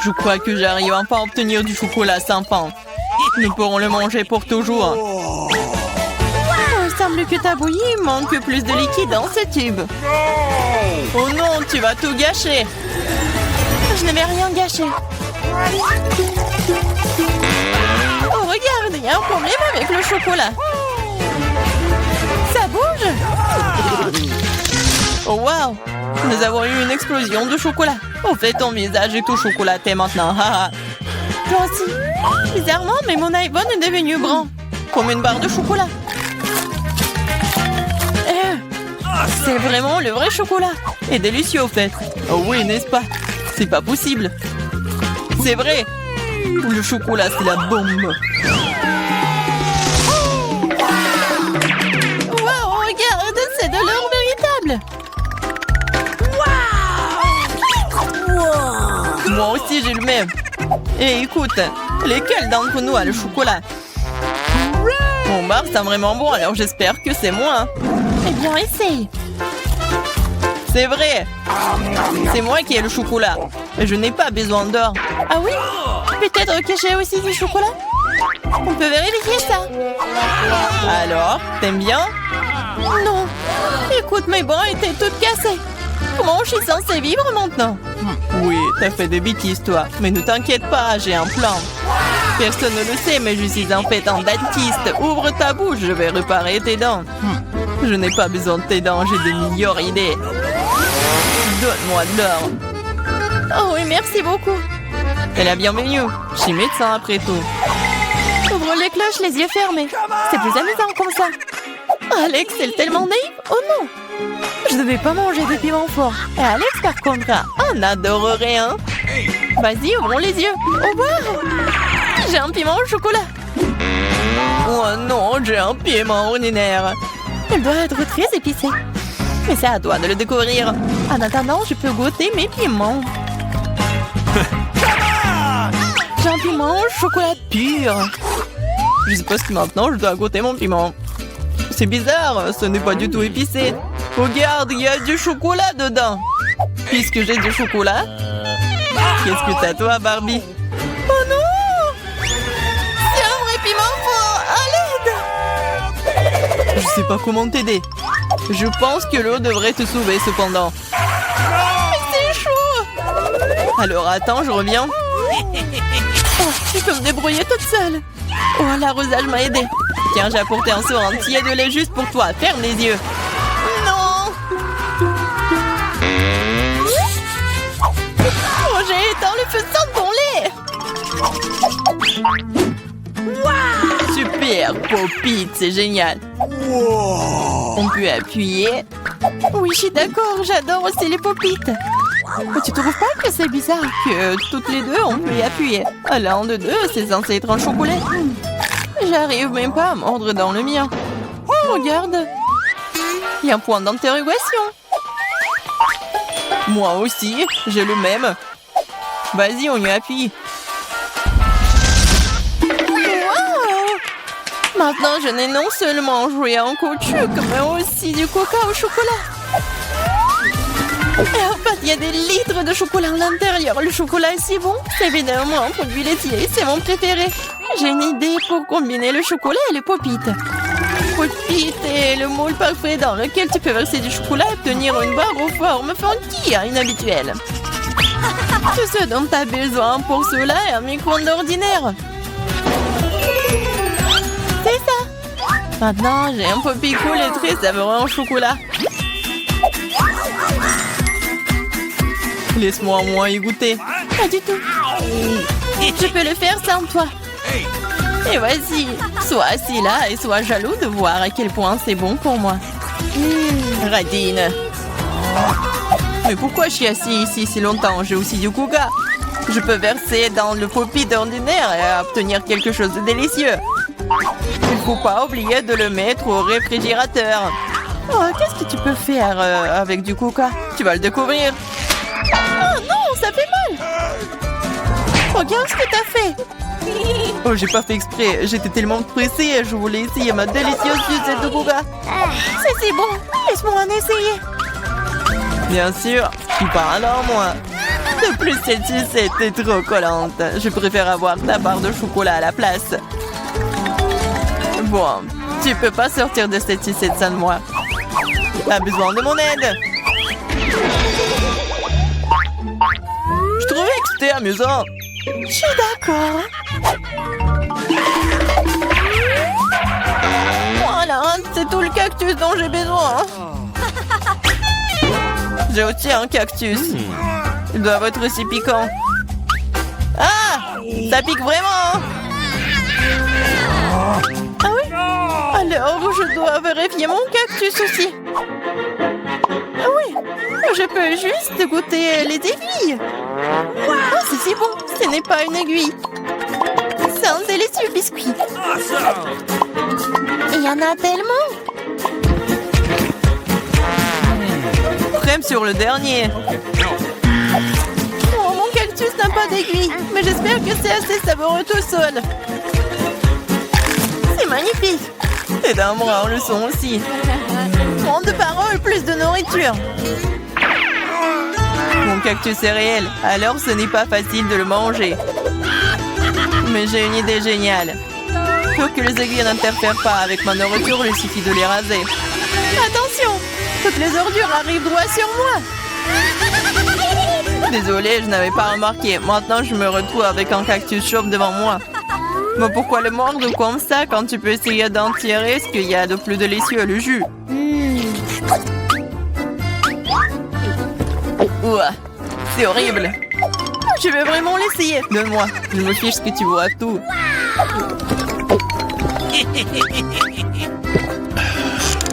Je crois que j'arrive enfin à obtenir du chocolat sympa. Nous pourrons le manger pour toujours. Il semble que ta bouillie manque plus de liquide dans ce tube. Oh non, tu vas tout gâcher. Je ne vais rien gâcher. Oh, regarde, il y a un problème avec le chocolat. Ça bouge. Oh, wow. Nous avons eu une explosion de chocolat. Au fait, ton visage est tout chocolaté maintenant. Toi aussi. Bizarrement, mais mon iPhone est devenu grand. Comme une barre de chocolat. C'est vraiment le vrai chocolat. Et délicieux, au fait. Oh oui, n'est-ce pas? C'est pas possible. C'est vrai. Le chocolat, c'est la bombe. Wow, regarde, c'est de l'or véritable. Wow. Moi aussi, j'ai le même. Et écoute, lesquels d'entre nous a le chocolat? Mon bar, c'est vraiment bon, alors j'espère que c'est moi. Eh bien, essaye. C'est vrai. C'est moi qui ai le chocolat. Et je n'ai pas besoin d'or. Ah oui? Peut-être que j'ai aussi du chocolat? On peut vérifier ça. Alors, t'aimes bien? Non. Écoute, mes bras étaient toutes cassées. Comment je suis censée vivre maintenant? Oui, t'as fait des bêtises, toi. Mais ne t'inquiète pas, j'ai un plan. Personne ne le sait, mais je suis en fait un dentiste. Ouvre ta bouche, je vais réparer tes dents. Je n'ai pas besoin de tes dents, j'ai de meilleures idées. Donne-moi de l'or. Oh oui, merci beaucoup. C'est la bienvenue. Je suis médecin après tout. Ouvre les cloches, les yeux fermés. C'est plus amusant comme ça. Alex, c'est tellement naïf. Oh non. Je ne vais pas manger de piment fort. Et Alex, par contre, on adorerait, hein. Vas-y, ouvrons les yeux. Oh, wow. J'ai un piment au chocolat. Oh non, j'ai un piment ordinaire. Il doit être très épicé. Mais c'est à toi de le découvrir. En attendant, je peux goûter mes piments. J'ai un piment au chocolat pur. Je suppose que maintenant, je dois goûter mon piment. C'est bizarre, ce n'est pas du tout épicé. Regarde, il y a du chocolat dedans. Puisque j'ai du chocolat, qu'est-ce que t'as toi, Barbie? Oh non! C'est un vrai piment fort! À l'aide! Je sais pas comment t'aider. Je pense que l'eau devrait te sauver cependant. Mais c'est chaud! Alors attends, je reviens. Oh, je peux me débrouiller toute seule. Oh, l'arrosage m'a aidé. Tiens, j'ai apporté un seau entier de lait juste pour toi. Ferme les yeux. Non! Oh, j'ai éteint le feu sans ton lait. Wow! Super, Pop-It, c'est génial. Wow. On peut appuyer. Oui, je suis d'accord, j'adore aussi les Pop-It. Mais tu trouves pas que c'est bizarre que toutes les deux, on peut y appuyer? L'un de deux, c'est censé être un chocolat. J'arrive même pas à mordre dans le mien. Oh, regarde. Il y a un point d'interrogation. Moi aussi, j'ai le même. Vas-y, on y appuie. Wow! Maintenant, je n'ai non seulement joué en caoutchouc, mais aussi du coca au chocolat. Et en fait, il y a des litres de chocolat à l'intérieur. Le chocolat est si bon. C'est évidemment un produit laitier. C'est mon préféré. J'ai une idée pour combiner le chocolat et le Pop-It. Pop-It est le moule parfait dans lequel tu peux verser du chocolat et obtenir une barre aux formes funky, inhabituelles. Tout ce dont tu as besoin pour cela est un micro-ondes ordinaire. C'est ça. Maintenant, j'ai un Pop-It cool et très savoureux en chocolat. Laisse-moi au moins y goûter. Pas du tout. Je peux le faire sans toi. Et vas-y, sois assis là et sois jaloux de voir à quel point c'est bon pour moi. Radine. Mais pourquoi je suis assis ici si longtemps? J'ai aussi du coca. Je peux verser dans le Pop-It ordinaire et obtenir quelque chose de délicieux. Il ne faut pas oublier de le mettre au réfrigérateur. Oh, qu'est-ce que tu peux faire avec du coca? Tu vas le découvrir. Oh non, ça fait mal. Regarde ce que t'as fait. Oh, j'ai pas fait exprès. J'étais tellement pressée. Je voulais essayer ma délicieuse sucette de coca. C'est si bon. Laisse-moi en essayer. Bien sûr. Je suis pas alors, moi. De plus, cette sucette est trop collante. Je préfère avoir ta barre de chocolat à la place. Bon, tu peux pas sortir de cette sucette sans moi. T'as besoin de mon aide. Je trouvais que c'était amusant. Je suis d'accord. Voilà, c'est tout le cactus dont j'ai besoin. J'ai aussi un cactus. Il doit être aussi piquant. Ah! Ça pique vraiment! Ah oui? Alors, je dois vérifier mon cactus aussi. Ah oui! Je peux juste goûter les aiguilles. Oh, c'est si bon! Ce n'est pas une aiguille. C'est un délicieux biscuit. Il y en a tellement! Crème sur le dernier. Oh, mon cactus n'a pas d'aiguille, mais j'espère que c'est assez savoureux tout seul. C'est magnifique. Et d'un bras, le son aussi. Moins de paroles, plus de nourriture. Mon cactus est réel, alors ce n'est pas facile de le manger. Mais j'ai une idée géniale. Pour que les aiguilles n'interfèrent pas avec ma nourriture, il suffit de les raser. Attention! Toutes les ordures arrivent droit sur moi. Désolée, je n'avais pas remarqué. Maintenant, je me retrouve avec un cactus chauve devant moi. Mais pourquoi le mordre comme ça quand tu peux essayer d'en tirer ce qu'il y a de plus délicieux, le jus? Ouah, c'est horrible. Je vais vraiment l'essayer. Donne-moi, je me fiche que tu vois tout.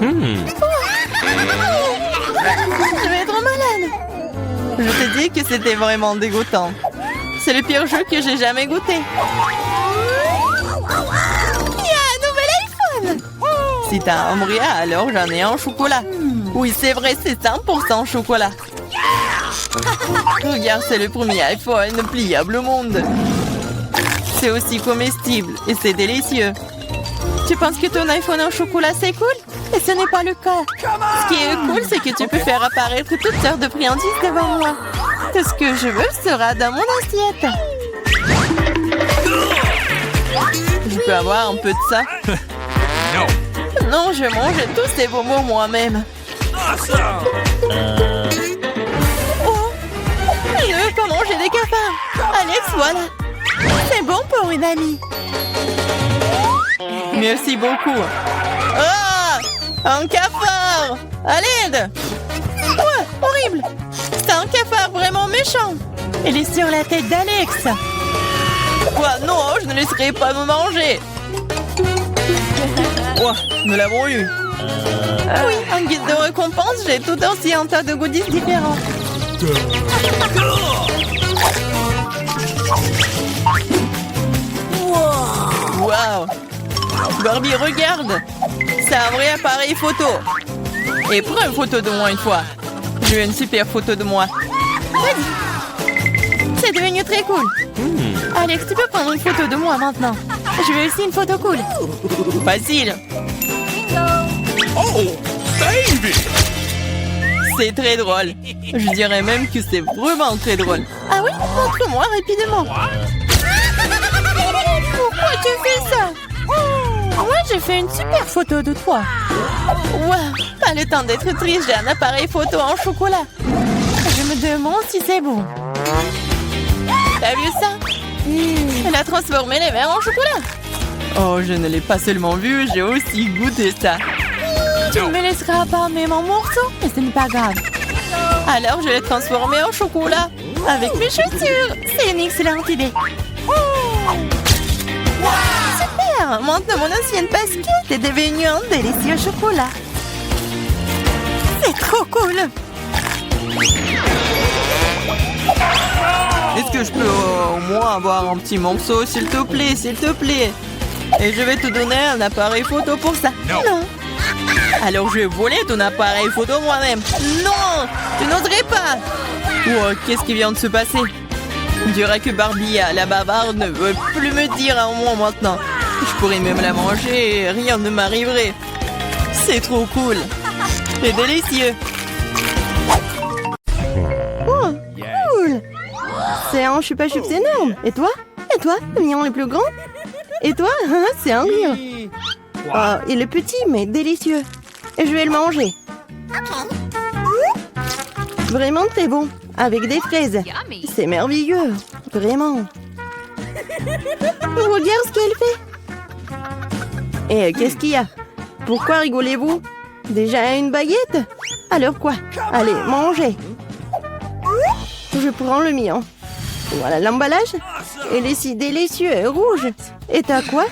Je vais être malade. Je te dis que c'était vraiment dégoûtant. C'est le pire jeu que j'ai jamais goûté. Il y a un nouvel iPhone. Si t'as un bria, alors j'en ai un au chocolat. Oui, c'est vrai, c'est 100% chocolat. Regarde, c'est le premier iPhone pliable au monde. C'est aussi comestible et c'est délicieux. Tu penses que ton iPhone en chocolat, c'est cool? Et ce n'est pas le cas. Ce qui est cool, c'est que tu peux faire apparaître toutes sortes de friandises devant moi. Tout ce que je veux sera dans mon assiette. Je peux avoir un peu de ça? Non, je mange tous ces bonbons moi-même. Oh, je ne veux pas manger des cafards. Alex, voilà. C'est bon pour une amie. Merci beaucoup. Ah! Un cafard! À l'aide! Ouais, horrible! C'est un cafard vraiment méchant! Il est sur la tête d'Alex! Ouais, non, je ne laisserai pas me manger! Ouais, nous l'avons eu! Oui, en guise de récompense, j'ai tout aussi un tas de goodies différents. Wow! Barbie, regarde! C'est un vrai appareil photo! Et prends une photo de moi une fois! Je veux une super photo de moi! Vas-y! C'est devenu très cool! Alex, tu peux prendre une photo de moi maintenant! Je veux aussi une photo cool! Facile! Oh, baby! C'est très drôle! Je dirais même que c'est vraiment très drôle! Ah oui? Montre-moi rapidement! Pourquoi tu fais ça? Moi, j'ai fait une super photo de toi. Wow, pas le temps d'être triste, j'ai un appareil photo en chocolat. Je me demande si c'est bon. T'as vu ça? Elle a transformé les verres en chocolat. Oh, je ne l'ai pas seulement vu, j'ai aussi goûté ça. Tu ne me laisseras pas même en morceaux, mais ce n'est pas grave. Alors, je l'ai transformé en chocolat avec mes chaussures. C'est une excellente idée. Super! Maintenant, mon ancienne basket est devenue un délicieux chocolat. C'est trop cool! Est-ce que je peux au moins avoir un petit morceau, s'il te plaît, s'il te plaît? Et je vais te donner un appareil photo pour ça. Non! Alors je vais voler ton appareil photo moi-même. Non! Tu n'oserais pas! Oh, qu'est-ce qui vient de se passer? On dirait que Barbie, la bavarde, ne veut plus me dire un mot maintenant. Je pourrais même la manger et rien ne m'arriverait. C'est trop cool. C'est délicieux. Oh, cool. C'est un chupa-chups énorme. Et toi? Et toi? Le mignon le plus grand? Et toi? C'est un rire. Oh, il est petit, mais délicieux. Et je vais le manger. Vraiment très bon. Avec des fraises. C'est merveilleux. Vraiment. Regarde ce qu'elle fait. Et qu'est-ce qu'il y a? Pourquoi rigolez-vous? Déjà une baguette? Alors quoi? Allez, mangez. Je prends le mien. Voilà l'emballage. Il est si délicieux et rouge. Et t'as quoi?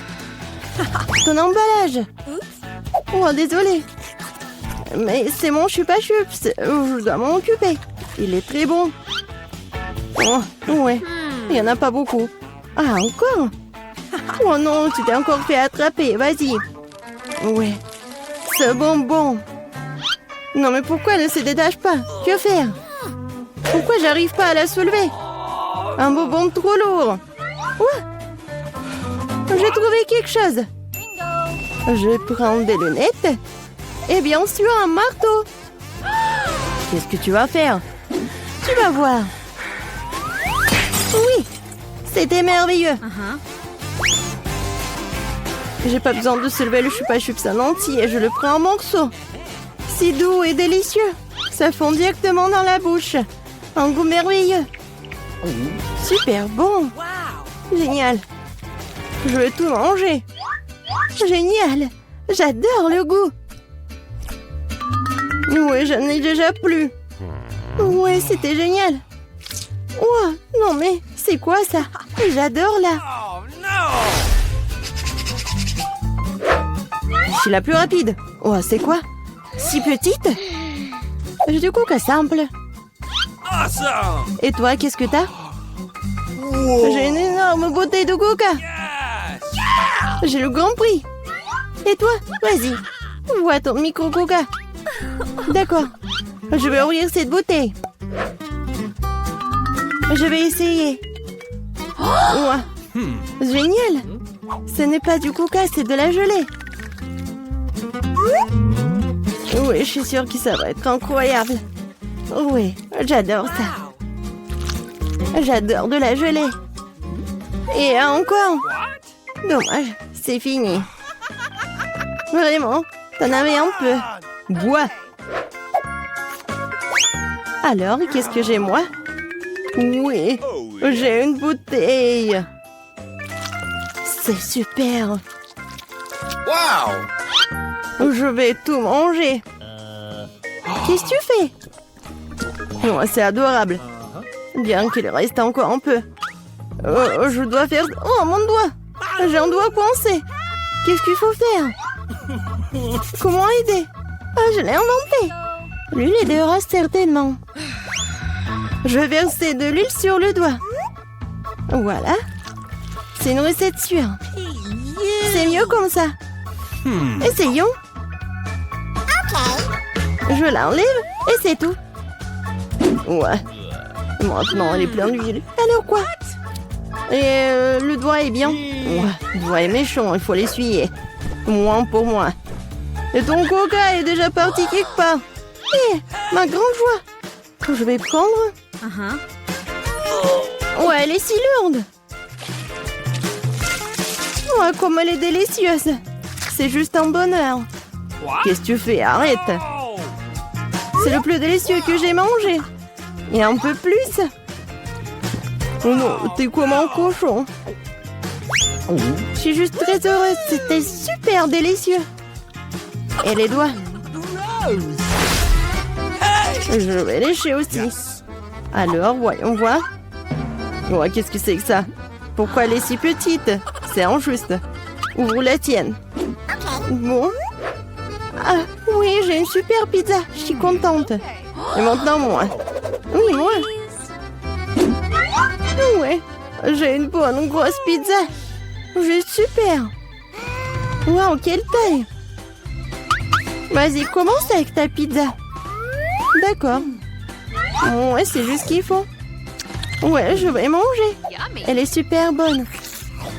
Ton emballage. Oh, désolé. Mais c'est mon chupa-chups. Je dois m'en occuper. Il est très bon. Oh, ouais. Il n'y en a pas beaucoup. Ah, encore? Oh non, tu t'es encore fait attraper. Vas-y. Ouais. Ce bonbon. Non, mais pourquoi elle ne se détache pas? Que faire? Pourquoi j'arrive pas à la soulever? Un bonbon trop lourd. Ouais. J'ai trouvé quelque chose. Je prends des lunettes. Et bien sûr, un marteau. Qu'est-ce que tu vas faire? Tu vas voir. Oui, c'était merveilleux. J'ai pas besoin de soulever le chupa-chups en entier. Je le prends en morceaux. C'est doux et délicieux. Ça fond directement dans la bouche. Un goût merveilleux. Super bon. Génial. Je veux tout manger. Génial. J'adore le goût. Ouais, j'en ai déjà plus. Ouais, c'était génial. Ouah, non mais, c'est quoi ça? J'adore là. Je suis la plus rapide. Oh, c'est quoi? Si petite? J'ai du coca simple. Et toi, qu'est-ce que t'as? J'ai une énorme bouteille de coca. J'ai le grand prix. Et toi? Vas-y. Vois ton micro coca. D'accord. Je vais ouvrir cette bouteille. Je vais essayer. Ouah. Génial. Ce n'est pas du coca, c'est de la gelée. Oui, je suis sûre que ça va être incroyable. Oui, j'adore ça. J'adore de la gelée. Et encore. Dommage, c'est fini. Vraiment, t'en avais un peu. Bois. Alors, qu'est-ce que j'ai moi? Oui, j'ai une bouteille. C'est super. Wow! Je vais tout manger. Qu'est-ce que tu fais? Oh, c'est adorable. Bien qu'il reste encore un peu. Je dois faire... Oh, mon doigt! J'ai un doigt coincé. Qu'est-ce qu'il faut faire? Comment aider? Ah, je l'ai inventé. L'huile aidera certainement. Je vais verser de l'huile sur le doigt. Voilà. C'est une recette sûre. C'est mieux comme ça. Essayons. Je l'enlève et c'est tout. Ouais. Maintenant, elle est pleine d'huile. Alors quoi? Et le doigt est bien. Ouais, le doigt est méchant, il faut l'essuyer. Moins pour moi. Et ton coca est déjà parti quelque part. Eh, ma grande joie. Je vais prendre. Ouais, elle est si lourde. Ouais, comme elle est délicieuse. C'est juste un bonheur. Qu'est-ce que tu fais? Arrête. C'est le plus délicieux que j'ai mangé. Et un peu plus. Oh non, t'es comme un cochon. Je suis juste très heureuse. C'était super délicieux. Et les doigts? Je vais lécher aussi. Alors, voyons voir. Ouais, qu'est-ce que c'est que ça? Pourquoi elle est si petite? C'est injuste. Ouvre la tienne. Bon. Ah, oui, j'ai une super pizza. Je suis contente. Et maintenant, moi. Oui, moi. Ouais, j'ai une bonne grosse pizza. Juste super. Waouh, quelle taille. Vas-y, commence avec ta pizza. D'accord. Ouais, c'est juste ce qu'il faut. Ouais, je vais manger. Elle est super bonne.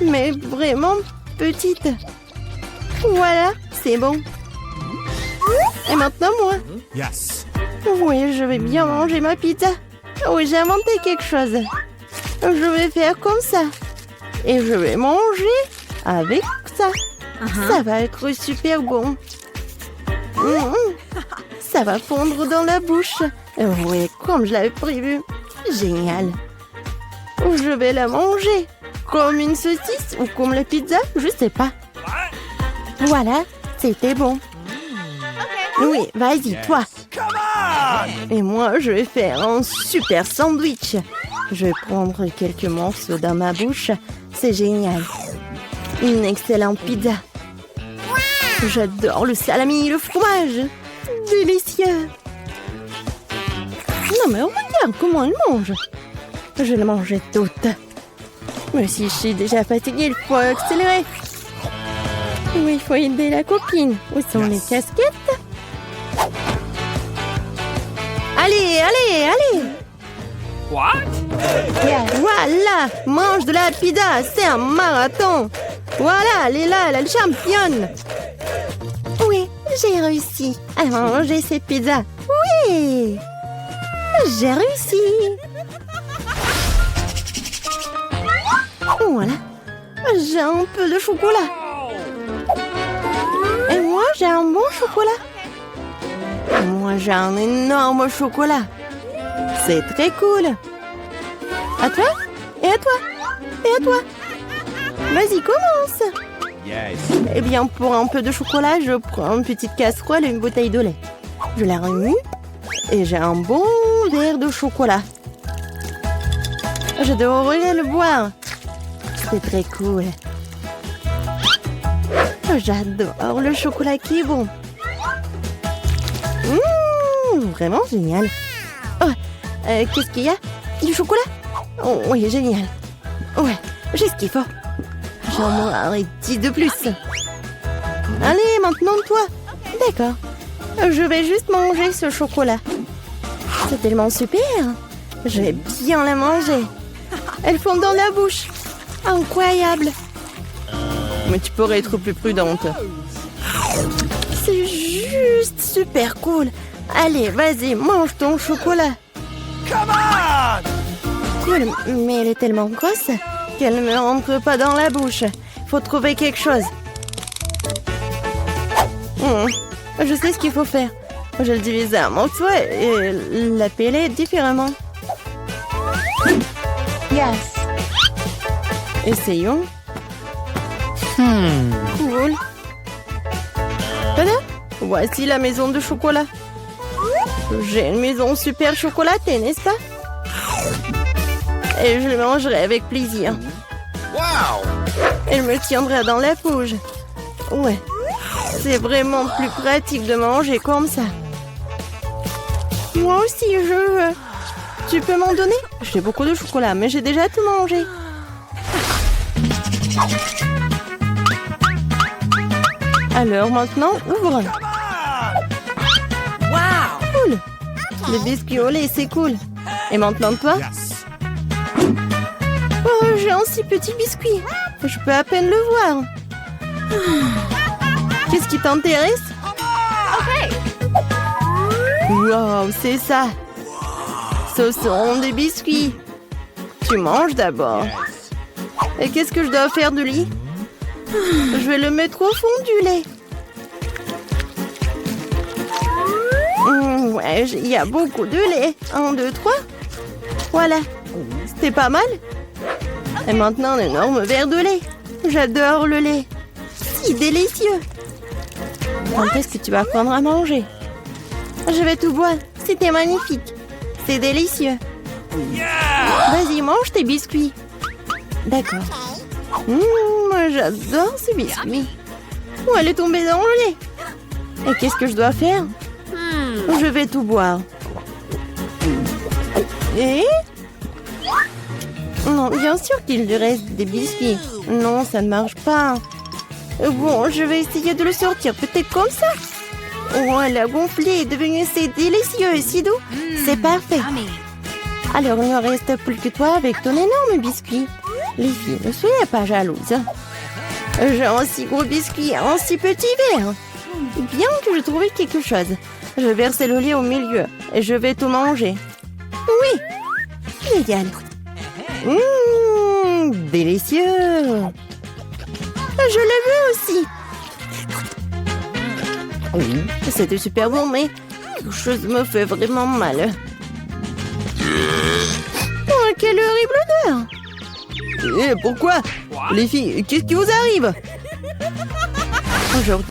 Mais vraiment petite. Voilà, c'est bon. Et maintenant, moi. Oui, je vais bien manger ma pizza. Oui, j'ai inventé quelque chose. Je vais faire comme ça. Et je vais manger avec ça. Ça va être super bon. Ça va fondre dans la bouche. Oui, comme je l'avais prévu. Génial. Je vais la manger. Comme une saucisse ou comme la pizza, je sais pas. Voilà, c'était bon. Oui, vas-y, toi. Et moi, je vais faire un super sandwich. Je vais prendre quelques morceaux dans ma bouche. C'est génial. Une excellente pizza. J'adore le salami et le fromage. Délicieux. Non mais regarde comment elle mange. Je vais la manger toute. Mais si je suis déjà fatiguée, il faut accélérer. Oui, il faut aider la copine. Où sont les casquettes? Allez, allez, allez. What? Voilà, mange de la pizza, c'est un marathon. Voilà, elle est là, elle est championne. Oui, j'ai réussi à manger cette pizza. Oui, j'ai réussi. Voilà, j'ai un peu de chocolat. Et moi, j'ai un bon chocolat. Moi, j'ai un énorme chocolat. C'est très cool. À toi, et à toi, et à toi. Vas-y, commence. Yes. Eh bien, pour un peu de chocolat, je prends une petite casserole et une bouteille de lait. Je la remue et j'ai un bon verre de chocolat. Je devrais le boire. C'est très cool. J'adore le chocolat qui est bon. Vraiment génial. Oh, qu'est-ce qu'il y a? Du chocolat? Oh, oui, génial. Ouais, j'ai ce qu'il faut. J'en mangerai 10 de plus. Allez, maintenant toi. D'accord. Je vais juste manger ce chocolat. C'est tellement super. Je vais bien la manger. Elle fond dans la bouche. Incroyable. Mais tu pourrais être plus prudente. C'est juste super cool. Allez, vas-y, mange ton chocolat. Come on! Cool, mais elle est tellement grosse qu'elle ne me rentre pas dans la bouche. Faut trouver quelque chose. Je sais ce qu'il faut faire. Je le divise en morceaux et la peler différemment. Yes. Essayons. Cool. Tada! Voici la maison de chocolat. J'ai une maison super chocolatée, n'est-ce pas? Et je le mangerai avec plaisir. Wow! Elle me tiendra dans la bouche. Ouais, c'est vraiment plus pratique de manger comme ça. Moi aussi, je veux. Tu peux m'en donner? J'ai beaucoup de chocolat, mais j'ai déjà tout mangé. Alors maintenant, ouvre. Wow! Cool. Le biscuit au lait, c'est cool. Et maintenant toi? Yes. Oh, j'ai un si petit biscuit. Je peux à peine le voir. Qu'est-ce qui t'intéresse? Wow, c'est ça. Ce sont des biscuits. Tu manges d'abord. Et qu'est-ce que je dois faire de lui? Je vais le mettre au fond du lait. Ouais, il y a beaucoup de lait. 1, 2, 3. Voilà. C'était pas mal. Et maintenant, un énorme verre de lait. J'adore le lait. Si délicieux. Quand est-ce que tu vas apprendre à manger? Je vais tout boire. C'était magnifique. C'est délicieux. Vas-y, mange tes biscuits. D'accord. Moi, j'adore ces biscuits. Oh, elle est tombée dans le lait. Et qu'est-ce que je dois faire? Je vais tout boire. Et? Non, bien sûr qu'il lui reste des biscuits. Non, ça ne marche pas. Bon, je vais essayer de le sortir. Peut-être comme ça. Oh, elle a gonflé. Est devenu si délicieux et si doux. C'est parfait. Alors, il ne reste plus que toi avec ton énorme biscuit. Les filles, ne soyez pas jalouses. J'ai un si gros biscuit, un si petit verre. Bien que je trouve quelque chose. Je vais verser le lait au milieu et je vais tout manger. Oui, génial. Délicieux. Je le veux aussi. Oui, c'était super bon, mais quelque chose me fait vraiment mal. Oh, quelle horrible odeur! Pourquoi? Les filles, qu'est-ce qui vous arrive? Aujourd'hui,